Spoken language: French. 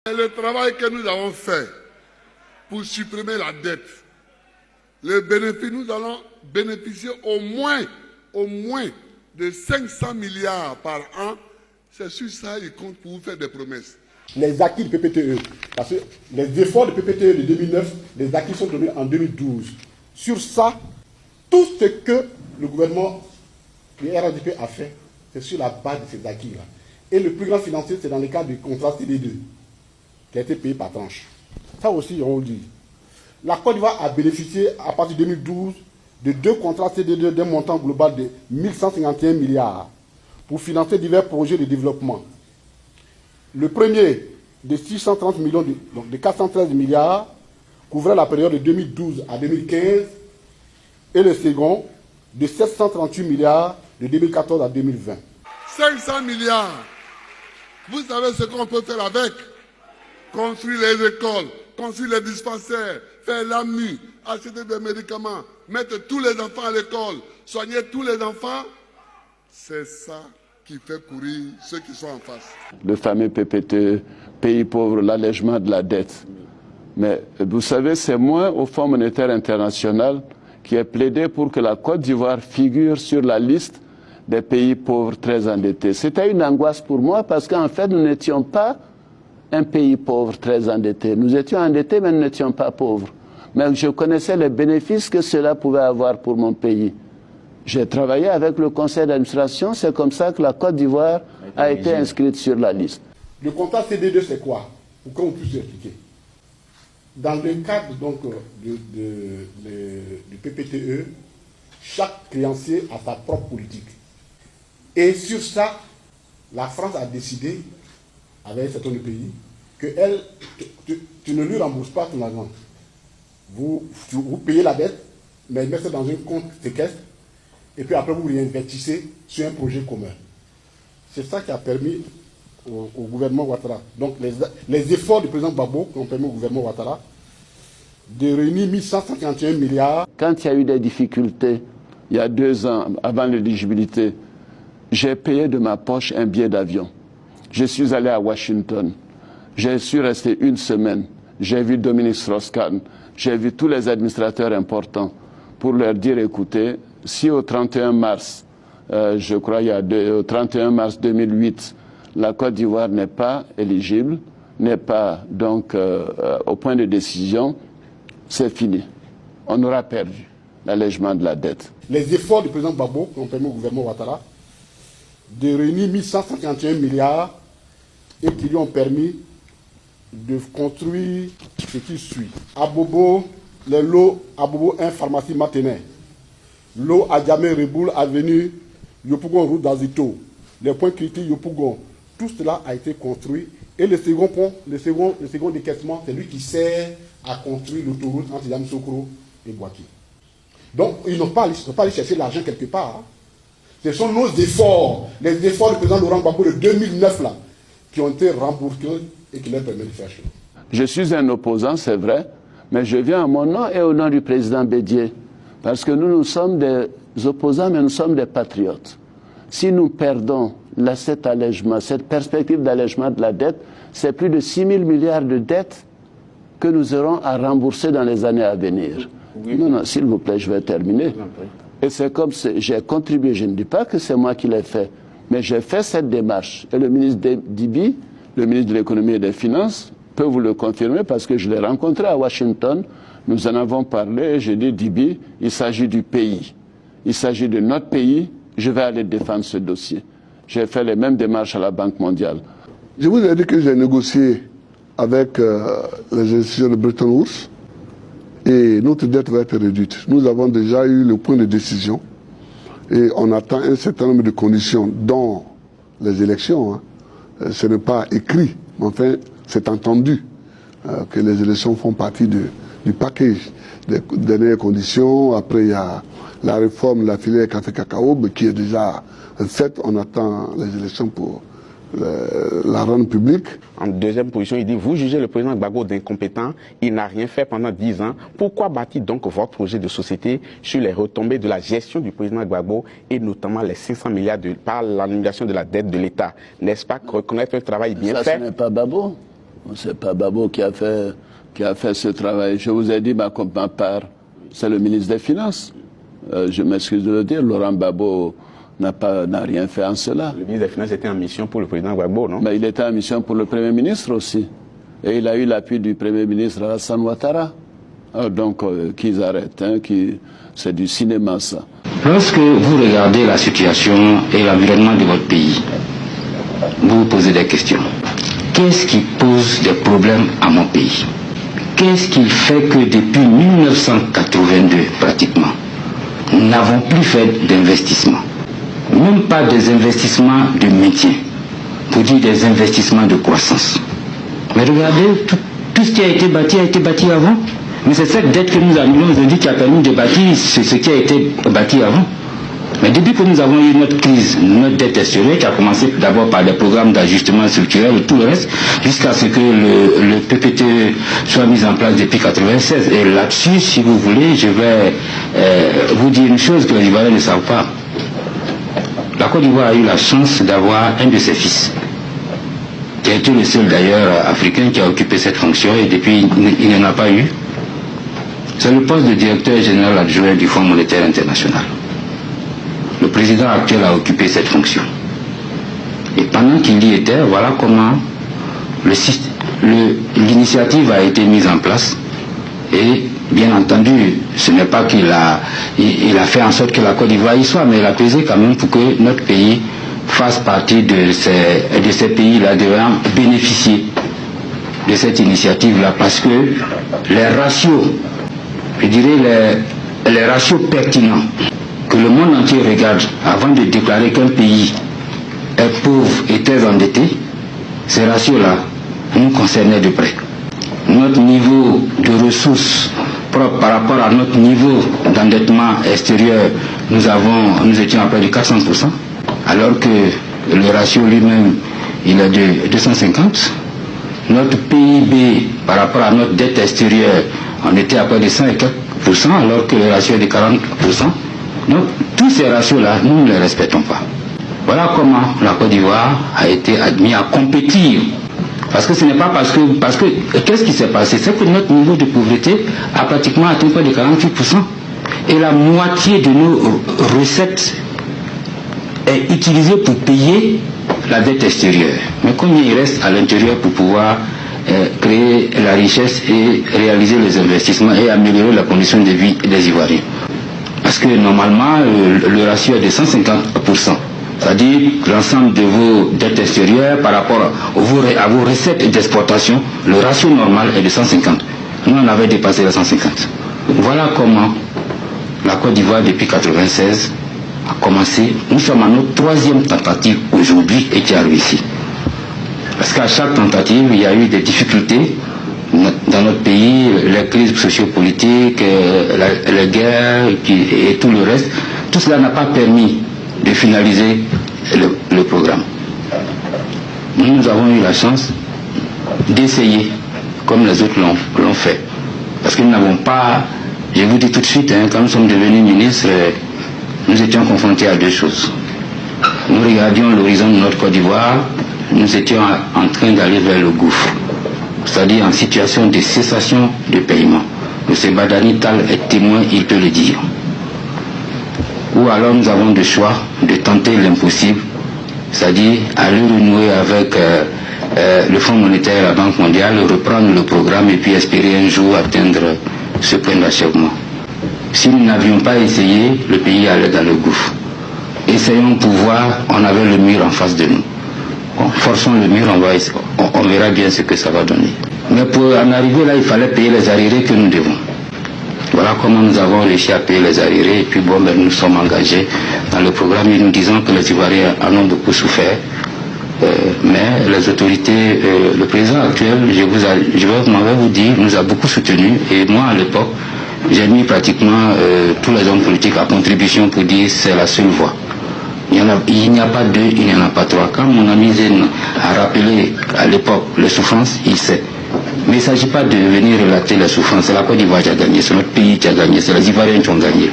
Le travail que nous avons fait pour supprimer la dette, le bénéfice, nous allons bénéficier au moins de 500 milliards par an. C'est sur ça qu'ils comptent pour vous faire des promesses. Les acquis du PPTE, parce que les efforts du PPTE de 2009, les acquis sont donnés en 2012. Sur ça, tout ce que le gouvernement, le RADP a fait, c'est sur la base de ces acquis-là. Et le plus grand financier, c'est dans le cadre du contrat CD2, qui a été payé par tranche. Ça aussi, on le dit. La Côte d'Ivoire a bénéficié, à partir de 2012, de 2 contrats CD2 d'un montant global de 1151 milliards pour financer divers projets de développement. Le premier, de 630 millions, donc de 413 milliards, couvrait la période de 2012 à 2015, et le second, de 738 milliards, de 2014 à 2020. 500 milliards. Vous savez ce qu'on peut faire avec? Construire les écoles, construire les dispensaires, faire l'AMU, acheter des médicaments, mettre tous les enfants à l'école, soigner tous les enfants. C'est ça qui fait courir ceux qui sont en face. Le fameux PPTE, pays pauvres, l'allègement de la dette. Mais vous savez, c'est moi, au Fonds monétaire international, qui ai plaidé pour que la Côte d'Ivoire figure sur la liste des pays pauvres très endettés. C'était une angoisse pour moi parce qu'en fait, nous n'étions pas un pays pauvre très endetté. Nous étions endettés, mais nous n'étions pas pauvres. Mais je connaissais les bénéfices que cela pouvait avoir pour mon pays. J'ai travaillé avec le conseil d'administration, c'est comme ça que la Côte d'Ivoire a été inscrite sur la liste. Le contrat CD2, c'est quoi? Pour qu'on puisse expliquer. Dans le cadre donc, du PPTE, chaque créancier a sa propre politique. Et sur ça, la France a décidé, avec certains pays, que tu ne lui rembourses pas ton argent. Vous payez la dette, mais mettez dans un compte séquestre, et puis après vous réinvestissez sur un projet commun. C'est ça qui a permis au gouvernement Ouattara, donc les efforts du président Gbagbo qui ont permis au gouvernement Ouattara de réunir 1151 milliards. Quand il y a eu des difficultés, il y a 2 ans, avant l'éligibilité, j'ai payé de ma poche un billet d'avion. Je suis allé à Washington. Je suis resté 1 semaine. J'ai vu Dominique Strauss-Kahn. J'ai vu tous les administrateurs importants pour leur dire, écoutez, si au 31 mars, je crois au 31 mars 2008, la Côte d'Ivoire n'est pas éligible, n'est pas donc au point de décision, c'est fini. On aura perdu l'allègement de la dette. Les efforts du président Gbagbo qui ont permis au gouvernement Ouattara de réunir 1151 milliards et qui lui ont permis de construire ce qui suit. Abobo, les lots Abobo 1, pharmacie Matenet. L'eau Adjamé Reboul, avenue Yopougon, route d'Azito. Les points critiques Yopougon. Tout cela a été construit. Et le second pont, le second décaissement, c'est lui qui sert à construire l'autoroute entre Yamoussoukro et Boaké. Donc, ils n'ont pas allé chercher l'argent quelque part. Hein. Ce sont nos efforts, les efforts du président Laurent Gbagbo de 2009 là, qui ont été remboursés et qui leur permettent de faire chose. Je suis un opposant, c'est vrai, mais je viens en mon nom et au nom du président Bédié. Parce que nous sommes des opposants, mais nous sommes des patriotes. Si nous perdons cet allègement, cette perspective d'allègement de la dette, c'est plus de 6 000 milliards de dettes que nous aurons à rembourser dans les années à venir. Oui. Non, s'il vous plaît, je vais terminer. Et c'est comme j'ai contribué, je ne dis pas que c'est moi qui l'ai fait, mais j'ai fait cette démarche. Et le ministre Dibi, le ministre de l'économie et des finances, peut vous le confirmer parce que je l'ai rencontré à Washington. Nous en avons parlé et j'ai dit, Dibi, il s'agit du pays. Il s'agit de notre pays. Je vais aller défendre ce dossier. J'ai fait les mêmes démarches à la Banque mondiale. Je vous ai dit que j'ai négocié avec les institutions de Bretton Woods et notre dette va être réduite. Nous avons déjà eu le point de décision et on attend un certain nombre de conditions, dont les élections. Hein. Ce n'est pas écrit, mais enfin, c'est entendu que les élections font partie du package des dernières conditions. Après, il y a la réforme de la filière café-cacao qui est déjà faite. On attend les élections pour la rendre publique. En deuxième position, il dit, vous jugez le président Gbagbo d'incompétent, il n'a rien fait pendant 10 ans. Pourquoi bâtit donc votre projet de société sur les retombées de la gestion du président Gbagbo et notamment les 500 milliards par l'annulation de la dette de l'État? N'est-ce pas reconnaître un travail bien fait? Ça, ce n'est pas Gbagbo. C'est pas Gbagbo qui a fait ce travail. Je vous ai dit, ma part, c'est le ministre des Finances. Je m'excuse de le dire, Laurent Gbagbo n'a rien fait en cela. Le ministre des Finances était en mission pour le président Gbagbo, non? Mais il était en mission pour le Premier ministre aussi. Et il a eu l'appui du Premier ministre Alassane Ouattara. Donc, qu'ils arrêtent, hein, c'est du cinéma, ça. Lorsque vous regardez la situation et l'environnement de votre pays, vous vous posez des questions. Qu'est-ce qui pose des problèmes à mon pays? Qu'est-ce qui fait que depuis 1982, pratiquement, nous n'avons plus fait d'investissement? Même pas des investissements de maintien, pour dire des investissements de croissance. Mais regardez, tout ce qui a été bâti avant. Mais c'est cette dette que nous annulons aujourd'hui qui a permis de bâtir ce qui a été bâti avant. Mais depuis que nous avons eu notre crise, notre dette extérieure, qui a commencé d'abord par des programmes d'ajustement structurel et tout le reste, jusqu'à ce que le PPTE soit mis en place depuis 1996. Et là-dessus, si vous voulez, je vais vous dire une chose que les Ivoiriens ne savent pas. La Côte d'Ivoire a eu la chance d'avoir un de ses fils, qui a été le seul d'ailleurs africain qui a occupé cette fonction, et depuis il n'en a pas eu. C'est le poste de directeur général adjoint du Fonds monétaire international. Le président actuel a occupé cette fonction. Et pendant qu'il y était, voilà comment l'initiative a été mise en place. Et bien entendu, ce n'est pas qu'il a fait en sorte que la Côte d'Ivoire y soit, mais il a pesé quand même pour que notre pays fasse partie de ces pays-là devant bénéficier de cette initiative-là, parce que les ratios, je dirais les ratios pertinents que le monde entier regarde avant de déclarer qu'un pays est pauvre et très endetté, ces ratios-là nous concernaient de près. Notre niveau de ressources propres par rapport à notre niveau d'endettement extérieur, nous étions à près de 400%, alors que le ratio lui-même, il est de 250. Notre PIB par rapport à notre dette extérieure, on était à près de 100 et quelques %, alors que le ratio est de 40%. Donc, tous ces ratios-là, nous ne les respectons pas. Voilà comment la Côte d'Ivoire a été admise à compétir. Parce que ce n'est pas parce que qu'est-ce qui s'est passé? C'est que notre niveau de pauvreté a pratiquement atteint près de 48%. Et la moitié de nos recettes est utilisée pour payer la dette extérieure. Mais combien il reste à l'intérieur pour pouvoir créer la richesse et réaliser les investissements et améliorer la condition de vie des Ivoiriens? Parce que normalement, le ratio est de 150%. C'est-à-dire l'ensemble de vos dettes extérieures par rapport à vos recettes d'exportation, le ratio normal est de 150. Nous, on avait dépassé les 150. Voilà comment la Côte d'Ivoire, depuis 1996, a commencé. Nous sommes à notre troisième tentative aujourd'hui et qui a réussi. Parce qu'à chaque tentative, il y a eu des difficultés dans notre pays, les crises sociopolitiques, les guerres et tout le reste. Tout cela n'a pas permis de finaliser le programme. Nous avons eu la chance d'essayer, comme les autres l'ont fait. Parce que nous n'avons pas, je vous dis tout de suite, quand nous sommes devenus ministres, nous étions confrontés à deux choses. Nous regardions l'horizon de notre Côte d'Ivoire, nous étions en train d'aller vers le gouffre, c'est-à-dire en situation de cessation de paiement. M. Badani Tal est témoin, il peut le dire. Ou alors nous avons le choix de tenter l'impossible, c'est-à-dire aller renouer avec le Fonds monétaire et la Banque mondiale, reprendre le programme et puis espérer un jour atteindre ce point d'achèvement. Si nous n'avions pas essayé, le pays allait dans le gouffre. Essayons pour voir, on avait le mur en face de nous. Forçons le mur, on verra bien ce que ça va donner. Mais pour en arriver là, il fallait payer les arriérés que nous devons. Voilà comment nous avons réussi à payer les arriérés. Et puis nous sommes engagés dans le programme et nous disons que les Ivoiriens en ont beaucoup souffert. Mais les autorités, le président actuel, je vais vous dire, nous a beaucoup soutenus. Et moi, à l'époque, j'ai mis pratiquement tous les hommes politiques à contribution pour dire que c'est la seule voie. Il n'y a pas deux, il n'y en a pas trois. Quand mon ami Zen a rappelé à l'époque les souffrances, il sait. Mais il ne s'agit pas de venir relater les souffrances. C'est la Côte d'Ivoire qui a gagné, c'est notre pays qui a gagné, c'est les Ivoiriens qui ont gagné.